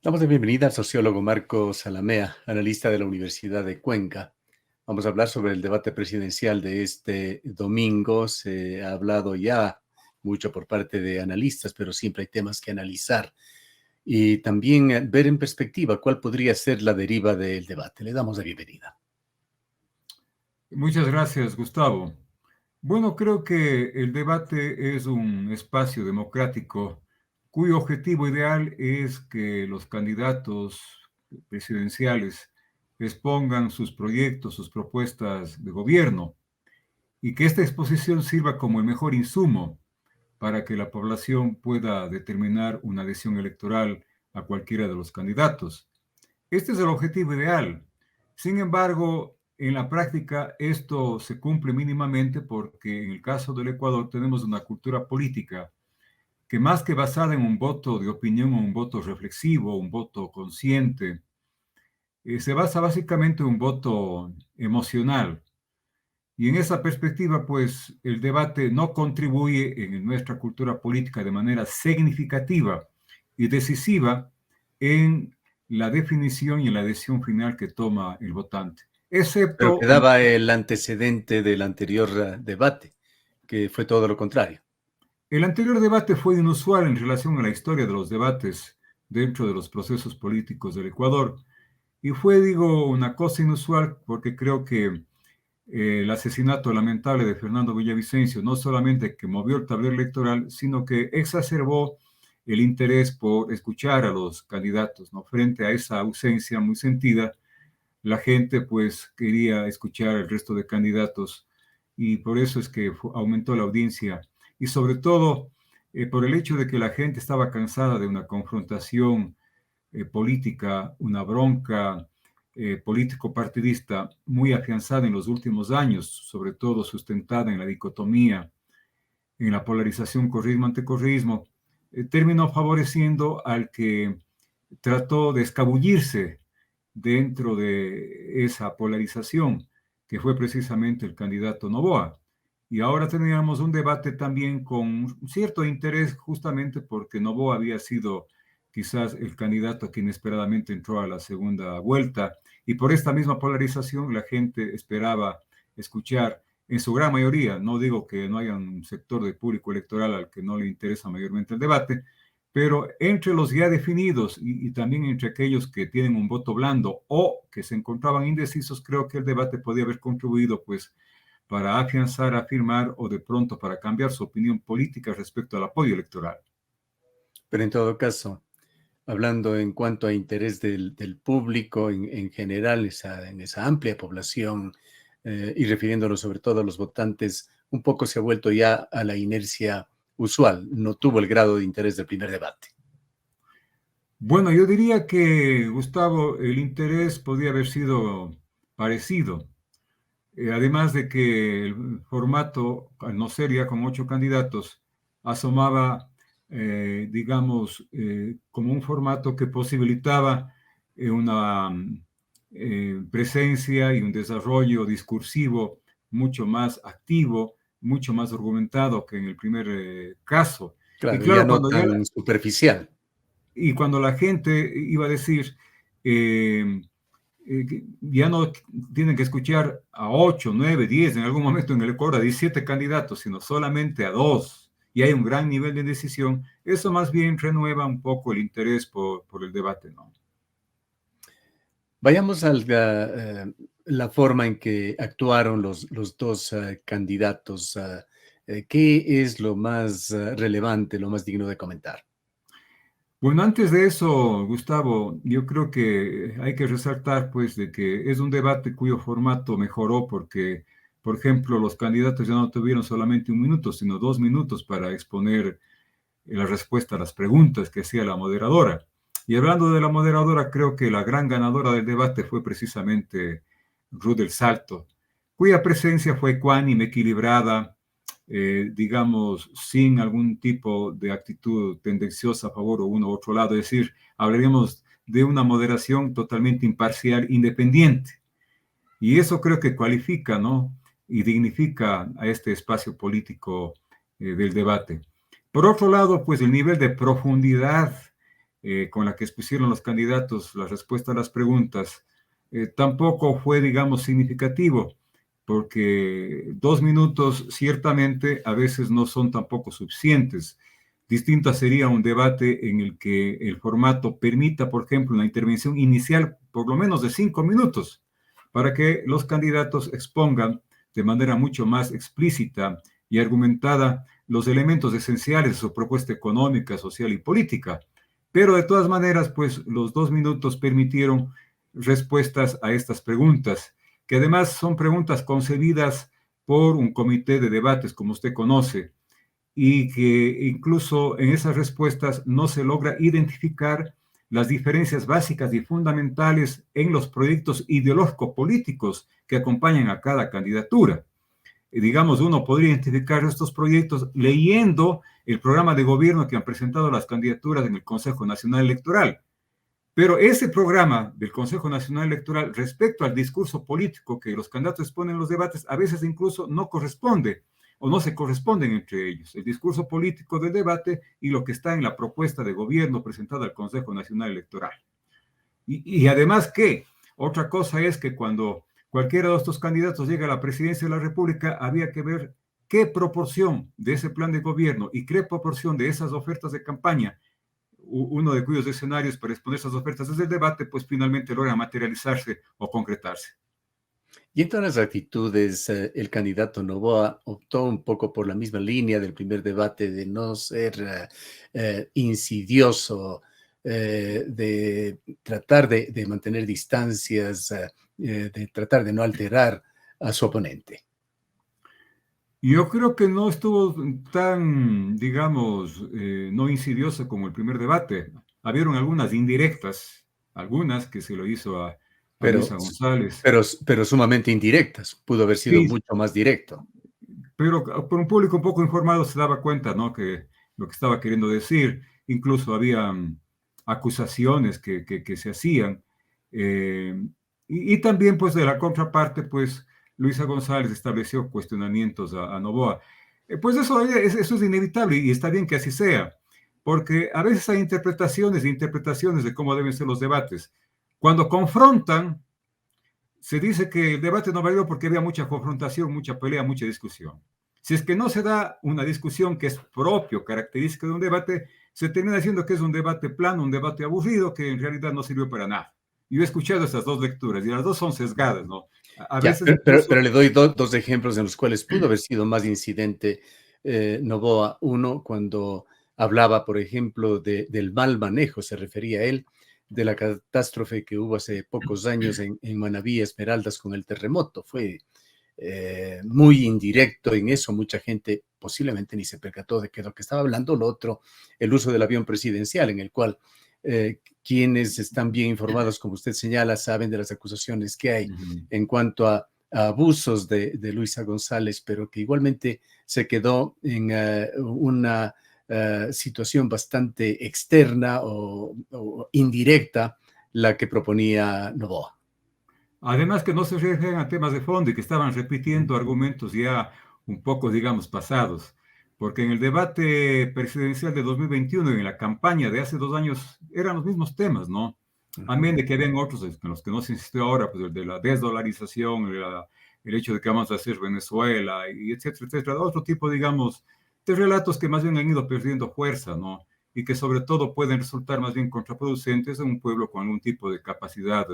Damos la bienvenida al sociólogo Marco Salamea, analista de la Universidad de Cuenca. Vamos a hablar sobre el debate presidencial de este domingo. Se ha hablado ya mucho por parte de analistas, pero siempre hay temas que analizar y también ver en perspectiva cuál podría ser la deriva del debate. Le damos la bienvenida. Muchas gracias, Gustavo. Bueno, creo que el debate es un espacio democrático cuyo objetivo ideal es que los candidatos presidenciales expongan sus proyectos, sus propuestas de gobierno y que esta exposición sirva como el mejor insumo para que la población pueda determinar una adhesión electoral a cualquiera de los candidatos. Este es el objetivo ideal. Sin embargo, en la práctica esto se cumple mínimamente porque en el caso del Ecuador tenemos una cultura política que más que basada en un voto de opinión o un voto reflexivo, un voto consciente, se basa básicamente en un voto emocional. Y en esa perspectiva, pues el debate no contribuye en nuestra cultura política de manera significativa y decisiva en la definición y en la decisión final que toma el votante, Pero excepto en... quedaba el antecedente del anterior debate, que fue todo lo contrario. El anterior debate fue inusual en relación a la historia de los debates dentro de los procesos políticos del Ecuador. Y fue, digo, una cosa inusual porque creo que el asesinato lamentable de Fernando Villavicencio no solamente que movió el tablero electoral, sino que exacerbó el interés por escuchar a los candidatos, ¿no? Frente a esa ausencia muy sentida, la gente pues quería escuchar al resto de candidatos y por eso es que aumentó la audiencia y sobre todo por el hecho de que la gente estaba cansada de una confrontación política, una bronca político-partidista muy afianzada en los últimos años, sobre todo sustentada en la dicotomía, en la polarización correísmo-anticorreísmo, terminó favoreciendo al que trató de escabullirse dentro de esa polarización, que fue precisamente el candidato Noboa. Y ahora teníamos un debate también con cierto interés, justamente porque Noboa había sido quizás el candidato que inesperadamente entró a la segunda vuelta, y por esta misma polarización la gente esperaba escuchar, en su gran mayoría, no digo que no haya un sector de público electoral al que no le interesa mayormente el debate, pero entre los ya definidos y también entre aquellos que tienen un voto blando o que se encontraban indecisos, creo que el debate podía haber contribuido pues para afianzar, afirmar o de pronto para cambiar su opinión política respecto al apoyo electoral. Pero en todo caso, hablando en cuanto a interés del público en general, en esa amplia población, y refiriéndonos sobre todo a los votantes, un poco se ha vuelto ya a la inercia usual, no tuvo el grado de interés del primer debate. Bueno, yo diría que, Gustavo, el interés podría haber sido parecido. Además de que el formato, al no ser ya con 8 candidatos, asomaba, digamos, como un formato que posibilitaba una presencia y un desarrollo discursivo mucho más activo, mucho más argumentado que en el primer caso. Y Claro, ya claro, no tan superficial. cuando la gente iba a decir, eh, ya no tienen que escuchar a 8, 9, 10, en algún momento en el Ecuador a 17 candidatos, sino solamente a 2, y hay un gran nivel de decisión, eso más bien renueva un poco el interés por el debate, ¿no? Vayamos a la forma en que actuaron los dos candidatos. ¿Qué es lo más relevante, lo más digno de comentar? Bueno, antes de eso, Gustavo, yo creo que hay que resaltar, pues, de que es un debate cuyo formato mejoró porque, por ejemplo, los candidatos ya no tuvieron solamente 1 minuto, sino 2 minutos para exponer la respuesta a las preguntas que hacía la moderadora. Y hablando de la moderadora, creo que la gran ganadora del debate fue precisamente Ruth del Salto, cuya presencia fue ecuánime, equilibrada, digamos, sin algún tipo de actitud tendenciosa a favor o uno u otro lado. Es decir, hablaríamos de una moderación totalmente imparcial, independiente. Y eso creo que cualifica, ¿no? Y dignifica a este espacio político del debate. Por otro lado, pues el nivel de profundidad con la que expusieron los candidatos la respuesta a las preguntas, tampoco fue, digamos, significativo, porque 2 minutos ciertamente a veces no son tampoco suficientes. Distinta sería un debate en el que el formato permita, por ejemplo, una intervención inicial por lo menos de 5 minutos, para que los candidatos expongan de manera mucho más explícita y argumentada los elementos esenciales de su propuesta económica, social y política. Pero de todas maneras, pues los 2 minutos permitieron respuestas a estas preguntas, que además son preguntas concebidas por un comité de debates, como usted conoce, y que incluso en esas respuestas no se logra identificar las diferencias básicas y fundamentales en los proyectos ideológico-políticos que acompañan a cada candidatura. Digamos, uno podría identificar estos proyectos leyendo el programa de gobierno que han presentado las candidaturas en el Consejo Nacional Electoral. Pero ese programa del Consejo Nacional Electoral respecto al discurso político que los candidatos exponen en los debates, a veces incluso no corresponde o no se corresponden entre ellos. El discurso político del debate y lo que está en la propuesta de gobierno presentada al Consejo Nacional Electoral. Y además que otra cosa es que cuando cualquiera de estos candidatos llega a la presidencia de la República, había que ver qué proporción de ese plan de gobierno y qué proporción de esas ofertas de campaña, uno de cuyos escenarios para exponer esas ofertas desde el debate, pues finalmente logra materializarse o concretarse. Y en todas las actitudes, el candidato Noboa optó un poco por la misma línea del primer debate de no ser insidioso, de tratar de mantener distancias, de tratar de no alterar a su oponente. Yo creo que no estuvo tan, digamos, no insidioso como el primer debate. Habieron algunas indirectas, algunas que se lo hizo a Pero, Luisa González. pero sumamente indirectas. Pudo haber sido Sí, mucho más directo. pero por un público un poco informado se daba cuenta, ¿no? Que lo que estaba queriendo decir, incluso había acusaciones que se hacían. eh, y también, pues, de la contraparte, pues, Luisa González estableció cuestionamientos a Noboa. Pues eso es inevitable y está bien que así sea, porque a veces hay interpretaciones e interpretaciones de cómo deben ser los debates. Cuando confrontan, se dice que el debate no valió porque había mucha confrontación, mucha pelea, mucha discusión. Si es que no se da una discusión que es propio, característica de un debate, se termina diciendo que es un debate plano, un debate aburrido, que en realidad no sirvió para nada. Yo he escuchado estas dos lecturas y las dos son sesgadas, ¿no? A Ya, veces incluso... pero le doy dos ejemplos en los cuales pudo haber sido más incidente Noboa. Uno, cuando hablaba, por ejemplo, del mal manejo, se refería a él, de la catástrofe que hubo hace pocos años en Manabí, Esmeraldas, con el terremoto. Fue muy indirecto en eso. Mucha gente posiblemente ni se percató de qué es lo que estaba hablando. Lo otro, el uso del avión presidencial, en el cual quienes están bien informados, como usted señala, saben de las acusaciones que hay en cuanto a abusos de Luisa González, pero que igualmente se quedó en una situación bastante externa o indirecta, la que proponía Noboa. Además que no se refieren a temas de fondo y que estaban repitiendo argumentos ya un poco, digamos, pasados. Porque en el debate presidencial de 2021 y en la campaña de hace 2 años eran los mismos temas, ¿no? Amén de que habían otros en los que no se insistió ahora, pues el de la desdolarización, el hecho de que vamos a hacer Venezuela, y etcétera, etcétera. Otro tipo, digamos, de relatos que más bien han ido perdiendo fuerza, ¿no? Y que sobre todo pueden resultar más bien contraproducentes en un pueblo con algún tipo de capacidad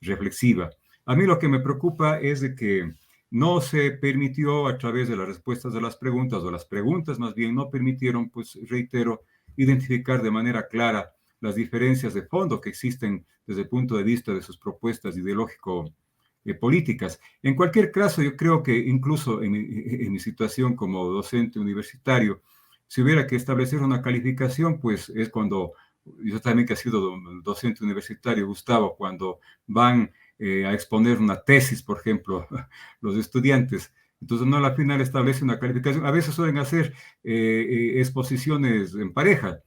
reflexiva. A mí lo que me preocupa es de que no se permitió a través de las respuestas de las preguntas, o las preguntas más bien no permitieron, pues reitero, identificar de manera clara las diferencias de fondo que existen desde el punto de vista de sus propuestas ideológico-políticas. En cualquier caso, yo creo que incluso en mi situación como docente universitario, si hubiera que establecer una calificación, pues es cuando, yo también que he sido docente universitario, Gustavo, cuando van a exponer una tesis, por ejemplo, los estudiantes. Entonces, no a la final establece una calificación. A veces suelen hacer exposiciones en pareja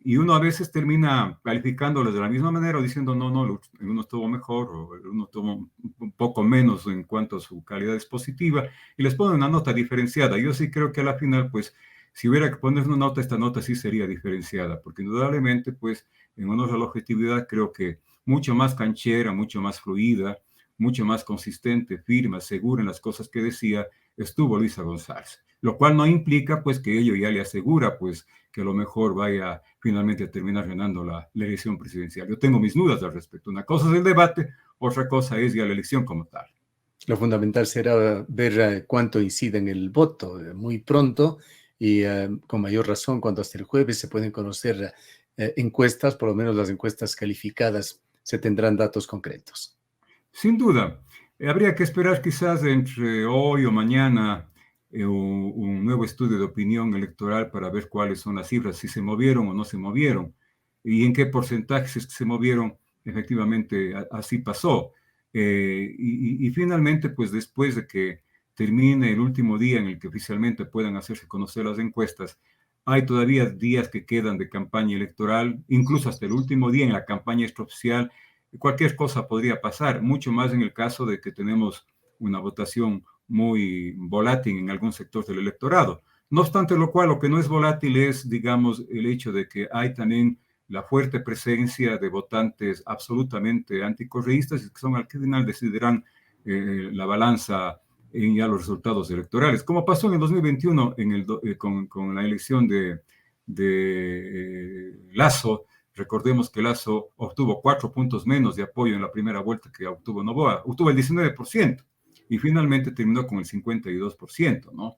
y uno a veces termina calificándoles de la misma manera o diciendo, no, no, uno estuvo mejor o uno tuvo un poco menos en cuanto a su calidad expositiva y les pone una nota diferenciada. Yo sí creo que a la final, pues, si hubiera que poner una nota, esta nota sí sería diferenciada, porque indudablemente, pues, en honor a la objetividad, creo que mucho más canchera, mucho más fluida, mucho más consistente, firme, segura en las cosas que decía, estuvo Luisa González. Lo cual no implica, pues, que ello ya le asegura, pues, que a lo mejor vaya finalmente a terminar ganando la elección presidencial. Yo tengo mis dudas al respecto. Una cosa es el debate, otra cosa es ya la elección como tal. Lo fundamental será ver cuánto incide en el voto muy pronto y con mayor razón cuando hasta el jueves se pueden conocer encuestas, por lo menos las encuestas calificadas, se tendrán datos concretos. Sin duda, habría que esperar quizás entre hoy o mañana un nuevo estudio de opinión electoral para ver cuáles son las cifras, si se movieron o no se movieron, y en qué porcentajes se movieron, efectivamente así pasó. Y finalmente, pues después de que termine el último día en el que oficialmente puedan hacerse conocer las encuestas, hay todavía días que quedan de campaña electoral, incluso hasta el último día en la campaña extraoficial. Cualquier cosa podría pasar, mucho más en el caso de que tenemos una votación muy volátil en algún sector del electorado. No obstante lo cual, lo que no es volátil es, digamos, el hecho de que hay también la fuerte presencia de votantes absolutamente anticorreístas que son al final decidirán la balanza en ya los resultados electorales, como pasó en el 2021 con la elección de Lasso. Recordemos que Lasso obtuvo 4 puntos menos de apoyo en la primera vuelta que obtuvo Noboa, obtuvo el 19% y finalmente terminó con el 52%, ¿no?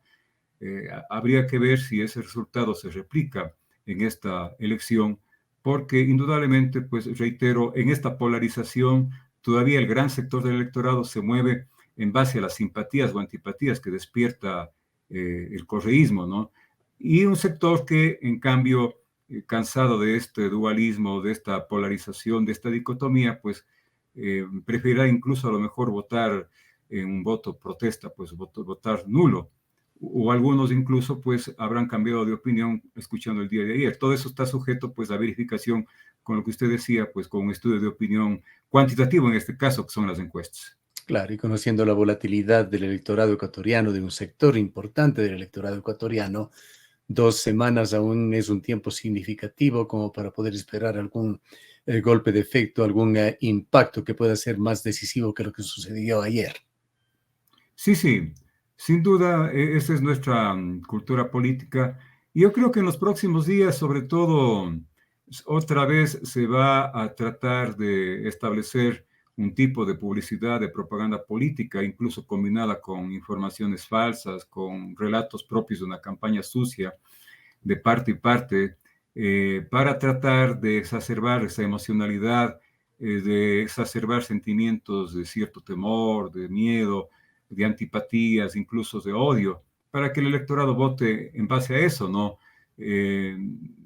Habría que ver si ese resultado se replica en esta elección, porque indudablemente, pues reitero, en esta polarización todavía el gran sector del electorado se mueve en base a las simpatías o antipatías que despierta el correísmo, ¿no? Y un sector que, en cambio, cansado de este dualismo, de esta polarización, de esta dicotomía, pues preferirá incluso a lo mejor votar en un voto protesta, pues votar nulo. O algunos incluso pues habrán cambiado de opinión escuchando el día de ayer. Todo eso está sujeto pues a verificación con lo que usted decía, pues con un estudio de opinión cuantitativo en este caso, que son las encuestas. Claro, y conociendo la volatilidad del electorado ecuatoriano, de un sector importante del electorado ecuatoriano, 2 semanas aún es un tiempo significativo como para poder esperar algún golpe de efecto, algún impacto que pueda ser más decisivo que lo que sucedió ayer. Sí, sí, sin duda, esa es nuestra cultura política. Y yo creo que en los próximos días, sobre todo, otra vez se va a tratar de establecer un tipo de publicidad, de propaganda política, incluso combinada con informaciones falsas, con relatos propios de una campaña sucia de parte y parte, para tratar de exacerbar esa emocionalidad, de exacerbar sentimientos de cierto temor, de miedo, de antipatías, incluso de odio, para que el electorado vote en base a eso, ¿no? Eh,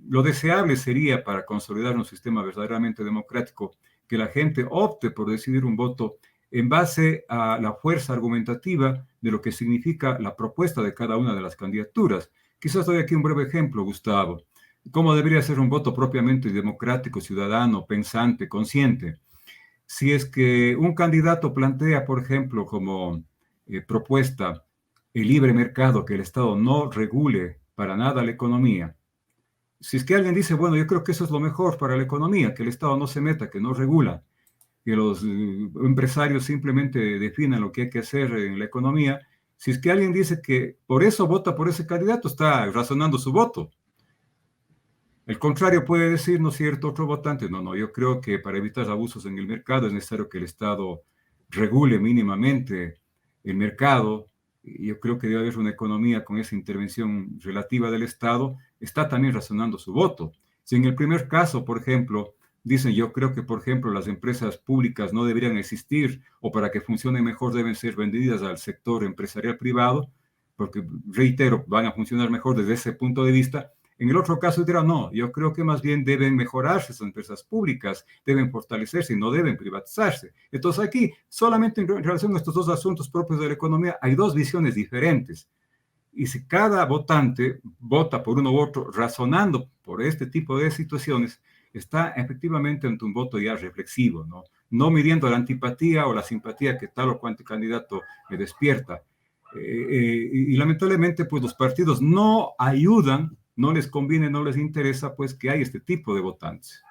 lo deseable sería, para consolidar un sistema verdaderamente democrático, que la gente opte por decidir un voto en base a la fuerza argumentativa de lo que significa la propuesta de cada una de las candidaturas. Quizás doy aquí un breve ejemplo, Gustavo. ¿Cómo debería ser un voto propiamente democrático, ciudadano, pensante, consciente? Si es que un candidato plantea, por ejemplo, como propuesta el libre mercado, que el Estado no regule para nada la economía. Si es que alguien dice, bueno, yo creo que eso es lo mejor para la economía, que el Estado no se meta, que no regula, que los empresarios simplemente definan lo que hay que hacer en la economía, si es que alguien dice que por eso vota por ese candidato, está razonando su voto. El contrario puede decir, ¿no es cierto?, otro votante, no, yo creo que para evitar abusos en el mercado es necesario que el Estado regule mínimamente el mercado. Yo creo que debe haber una economía con esa intervención relativa del Estado, está también razonando su voto. Si en el primer caso, por ejemplo, dicen, yo creo que, por ejemplo, las empresas públicas no deberían existir o para que funcionen mejor deben ser vendidas al sector empresarial privado, porque, reitero, van a funcionar mejor desde ese punto de vista. En el otro caso dirán, no, yo creo que más bien deben mejorarse esas empresas públicas, deben fortalecerse y no deben privatizarse. Entonces aquí, solamente en relación a estos dos asuntos propios de la economía, hay dos visiones diferentes. Y si cada votante vota por uno u otro razonando por este tipo de situaciones, está efectivamente ante un voto ya reflexivo, ¿no? No midiendo la antipatía o la simpatía que tal o cual candidato me despierta. Y lamentablemente, pues los partidos no ayudan, no les conviene, no les interesa, pues que hay este tipo de votantes.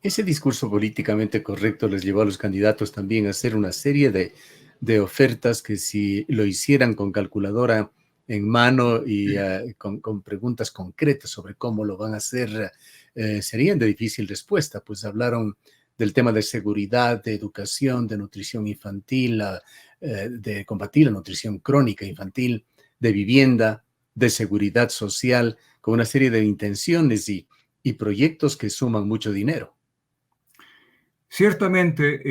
Ese discurso políticamente correcto les llevó a los candidatos también a hacer una serie de ofertas que si lo hicieran con calculadora en mano y con preguntas concretas sobre cómo lo van a hacer, serían de difícil respuesta, pues hablaron del tema de seguridad, de educación, de nutrición infantil, de combatir la nutrición crónica infantil, de vivienda, de seguridad social, con una serie de intenciones y proyectos que suman mucho dinero. Ciertamente,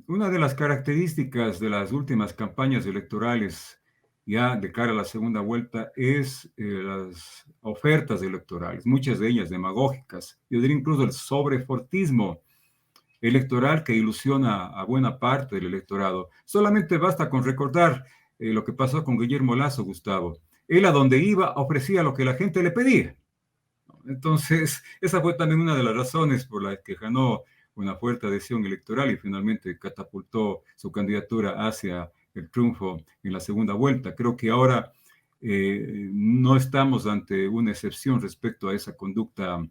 una de las características de las últimas campañas electorales ya de cara a la segunda vuelta es las ofertas electorales, muchas de ellas demagógicas, yo diría incluso el sobrefortismo electoral que ilusiona a buena parte del electorado. Solamente basta con recordar lo que pasó con Guillermo Lasso, Gustavo. Él a donde iba ofrecía lo que la gente le pedía. Entonces, esa fue también una de las razones por las que ganó una fuerte adhesión electoral y finalmente catapultó su candidatura hacia el triunfo en la segunda vuelta. Creo que ahora no estamos ante una excepción respecto a esa conducta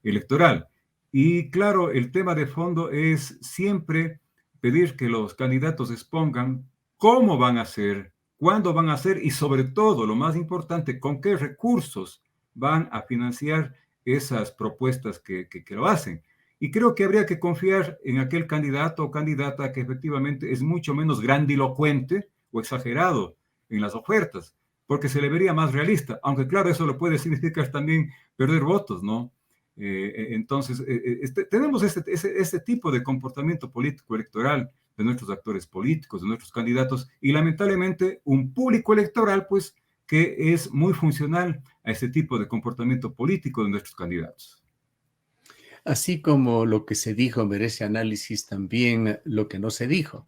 electoral. Y claro, el tema de fondo es siempre pedir que los candidatos expongan cómo van a hacer, cuándo van a hacer y sobre todo, lo más importante, con qué recursos van a financiar esas propuestas que lo hacen. Y creo que habría que confiar en aquel candidato o candidata que efectivamente es mucho menos grandilocuente o exagerado en las ofertas, porque se le vería más realista, aunque claro, eso lo puede significar también perder votos, ¿no? Entonces, tenemos este tipo de comportamiento político electoral de nuestros actores políticos, de nuestros candidatos, y lamentablemente un público electoral, pues, que es muy funcional a este tipo de comportamiento político de nuestros candidatos. Así como lo que se dijo merece análisis, también lo que no se dijo.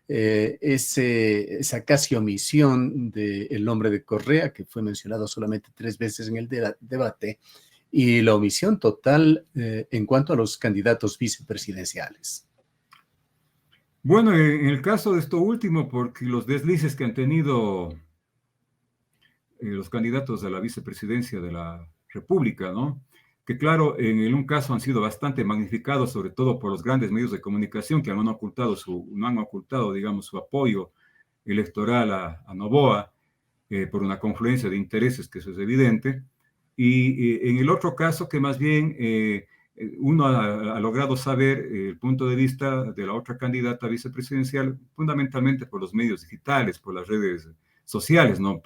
Esa casi omisión del nombre de Correa, que fue mencionado solamente 3 veces en el debate, y la omisión total en cuanto a los candidatos vicepresidenciales. Bueno, en el caso de esto último, porque los deslices que han tenido los candidatos a la vicepresidencia de la República, ¿no? Que claro, en un caso han sido bastante magnificados, sobre todo por los grandes medios de comunicación que no han ocultado, digamos, su apoyo electoral a Noboa por una confluencia de intereses que eso es evidente. Y en el otro caso, que más bien uno ha logrado saber el punto de vista de la otra candidata vicepresidencial, fundamentalmente por los medios digitales, por las redes sociales, ¿no?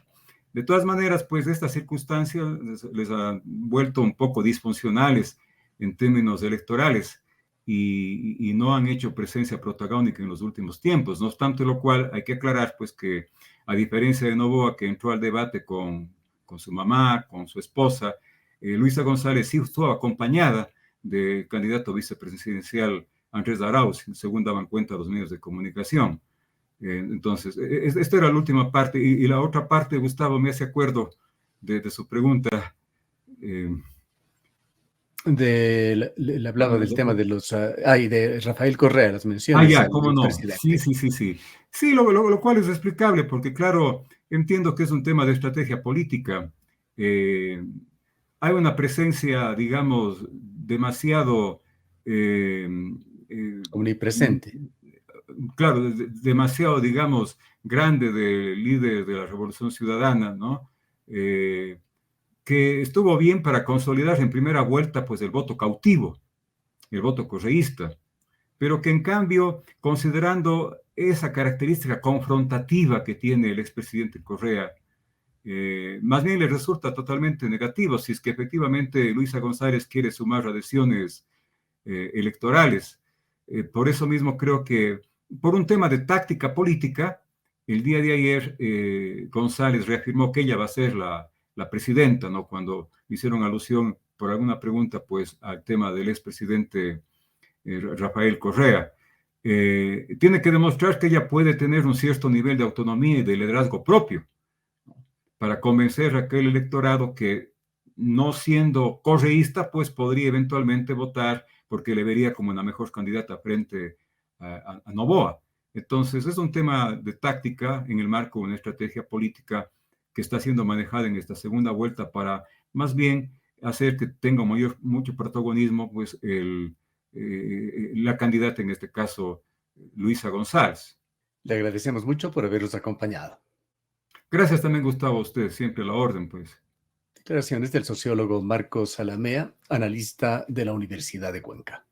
De todas maneras, pues estas circunstancias les han vuelto un poco disfuncionales en términos electorales y no han hecho presencia protagónica en los últimos tiempos. No obstante lo cual, hay que aclarar pues que a diferencia de Noboa, que entró al debate con su mamá, con su esposa, Luisa González sí estuvo acompañada del candidato vicepresidencial Andrés Arauz, según daban cuenta los medios de comunicación. Entonces, esta era la última parte. Y la otra parte, Gustavo, me hace acuerdo de su pregunta. Eh, Le hablaba del tema de de Rafael Correa, las Ah, menciones ya, al cómo no. Sí, expresidente. sí, sí, sí. Sí, lo cual es explicable, porque claro, entiendo que es un tema de estrategia política. Eh, Hay una presencia, digamos, demasiado, eh, eh, Omnipresente. claro, demasiado, digamos, grande del líder de la Revolución Ciudadana, ¿no? Que estuvo bien para consolidar en primera vuelta, pues, el voto cautivo, el voto correísta, pero que en cambio, considerando esa característica confrontativa que tiene el expresidente Correa, más bien le resulta totalmente negativo si es que efectivamente Luisa González quiere sumar adhesiones electorales. Por eso mismo creo que, por un tema de táctica política, el día de ayer González reafirmó que ella va a ser la presidenta, ¿no? Cuando hicieron alusión por alguna pregunta, pues, al tema del expresidente Rafael Correa. Tiene que demostrar que ella puede tener un cierto nivel de autonomía y de liderazgo propio para convencer a aquel electorado que, no siendo correísta, pues podría eventualmente votar porque le vería como una mejor candidata frente a Noboa. Entonces, es un tema de táctica en el marco de una estrategia política que está siendo manejada en esta segunda vuelta para más bien hacer que tenga mucho protagonismo pues la candidata, en este caso, Luisa González. Le agradecemos mucho por habernos acompañado. Gracias también, Gustavo, a usted, siempre a la orden, pues. Declaraciones del sociólogo Marco Salamea, analista de la Universidad de Cuenca.